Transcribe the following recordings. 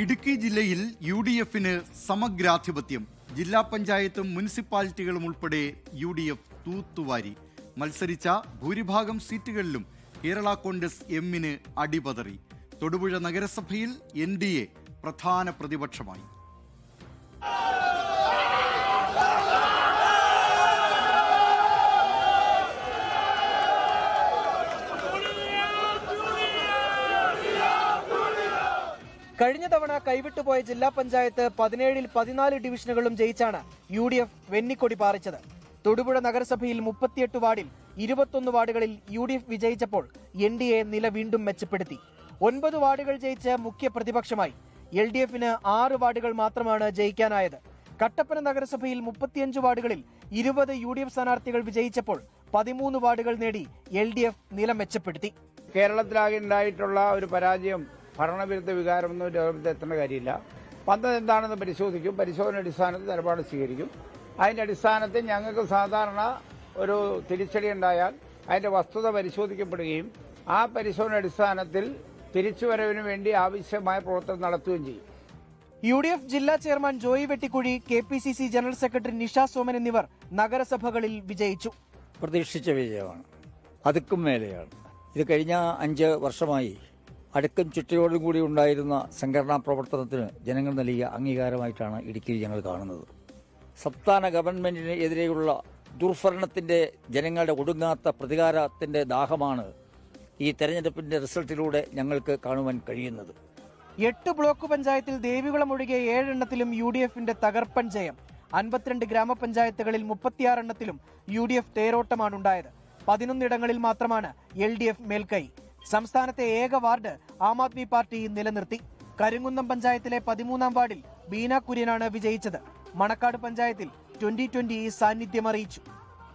ഇടുക്കി ജില്ലയിൽ UDF-ന് സമഗ്രാധിപത്യം. ജില്ലാ പഞ്ചായത്തും മുനിസിപ്പാലിറ്റികളും ഉൾപ്പെടെ UDF തൂത്തുവാരി. മത്സരിച്ച ഭൂരിഭാഗം സീറ്റുകളിലും കേരള കോൺഗ്രസ് എമ്മിന് അടിപതറി. തൊടുപുഴ നഗരസഭയിൽ NDA പ്രധാന പ്രതിപക്ഷമായി. കഴിഞ്ഞ തവണ കൈവിട്ടുപോയ ജില്ലാ പഞ്ചായത്ത് 17-ൽ 14 ഡിവിഷനുകളും ജയിച്ചാണ് UDF വെന്നിക്കൊടി പാറിച്ചത്. തൊടുപുഴ നഗരസഭയിൽ 38 വാർഡിൽ 21 വാർഡുകളിൽ UDF വിജയിച്ചപ്പോൾ NDA നില വീണ്ടും മെച്ചപ്പെടുത്തി. 9 വാർഡുകൾ ജയിച്ച് മുഖ്യ പ്രതിപക്ഷമായി. LDF-ന് 6 വാർഡുകൾ മാത്രമാണ് ജയിക്കാനായത്. കട്ടപ്പന നഗരസഭയിൽ 35 വാർഡുകളിൽ 20 UDF സ്ഥാനാർത്ഥികൾ വിജയിച്ചപ്പോൾ 13 വാർഡുകൾ നേടി LDF നില മെച്ചപ്പെടുത്തി. കേരളത്തിലാകെ ഉണ്ടായിട്ടുള്ള ഒരു പരാജയം ഭരണവിരുദ്ധ വികാരമൊന്നും ലോകത്ത് എത്തേണ്ട കാര്യമില്ല. വന്നത് എന്താണെന്ന് പരിശോധിക്കും. പരിശോധന അടിസ്ഥാനത്തിൽ നിലപാട് സ്വീകരിക്കും. അതിന്റെ അടിസ്ഥാനത്തിൽ ഞങ്ങൾക്ക് സാധാരണ ഒരു തിരിച്ചടി ഉണ്ടായാൽ അതിന്റെ വസ്തുത പരിശോധിക്കപ്പെടുകയും ആ പരിശോധന അടിസ്ഥാനത്തിൽ തിരിച്ചുവരവിന് വേണ്ടി ആവശ്യമായ പ്രവർത്തനം നടത്തുകയും ചെയ്യും. UDF ജില്ലാ chairman Joy Vettikuzhi, KPCC general secretary Nisha Soman എന്നിവർ നഗരസഭകളിൽ വിജയിച്ചു. പ്രതീക്ഷിച്ച വിജയമാണ്. അതുക്കും മേലെയാണ്. ഇത് കഴിഞ്ഞ 5 വർഷമായി അടുക്കും ചുറ്റയോടും കൂടി ഉണ്ടായിരുന്ന സംഘടനാ പ്രവർത്തനത്തിന് ജനങ്ങൾ നൽകിയ അംഗീകാരമായിട്ടാണ് ഇടുക്കിയിൽ ഞങ്ങൾ കാണുന്നത്. സംസ്ഥാന ഗവൺമെന്റിന് എതിരെയുള്ള ദുർഭരണത്തിന്റെ ജനങ്ങളുടെ ഒടുങ്ങാത്ത പ്രതികാരത്തിന്റെ ദാഹമാണ് ഈ തെരഞ്ഞെടുപ്പിന്റെ റിസൾട്ടിലൂടെ ഞങ്ങൾക്ക് കാണുവാൻ കഴിയുന്നത്. 8 ബ്ലോക്ക് പഞ്ചായത്തിൽ ദേവികുളം ഒഴികെ 7 എണ്ണത്തിലും UDF-ന്റെ തകർപ്പൻ ജയം. 52 ഗ്രാമപഞ്ചായത്തുകളിൽ 36 എണ്ണത്തിലും UDF തേരോട്ടമാണുണ്ടായത്. 11 ഇടങ്ങളിൽ മാത്രമാണ് LDF മേൽക്കൈ. സംസ്ഥാനത്തെ ഏക വാർഡ് ആം ആദ്മി പാർട്ടി നിലനിർത്തി. കരിങ്കുന്നം പഞ്ചായത്തിലെ 13-ാം വാർഡിൽ ബീന കുര്യനാണ് വിജയിച്ചത്. മണക്കാട് പഞ്ചായത്തിൽ 2020 സാന്നിധ്യം അറിയിച്ചു.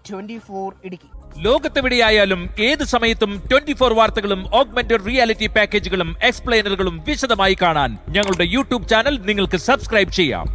24 ഇടുക്കി. ലോകത്തെവിടെയായാലും ഏത് സമയത്തും 24 വാർത്തകളും ഓഗ്മെന്റഡ് റിയാലിറ്റി പാക്കേജുകളും എക്സ്പ്ലെയിനറുകളും വിശദമായി കാണാൻ ഞങ്ങളുടെ YouTube ചാനൽ നിങ്ങൾക്ക് സബ്സ്ക്രൈബ് ചെയ്യാം.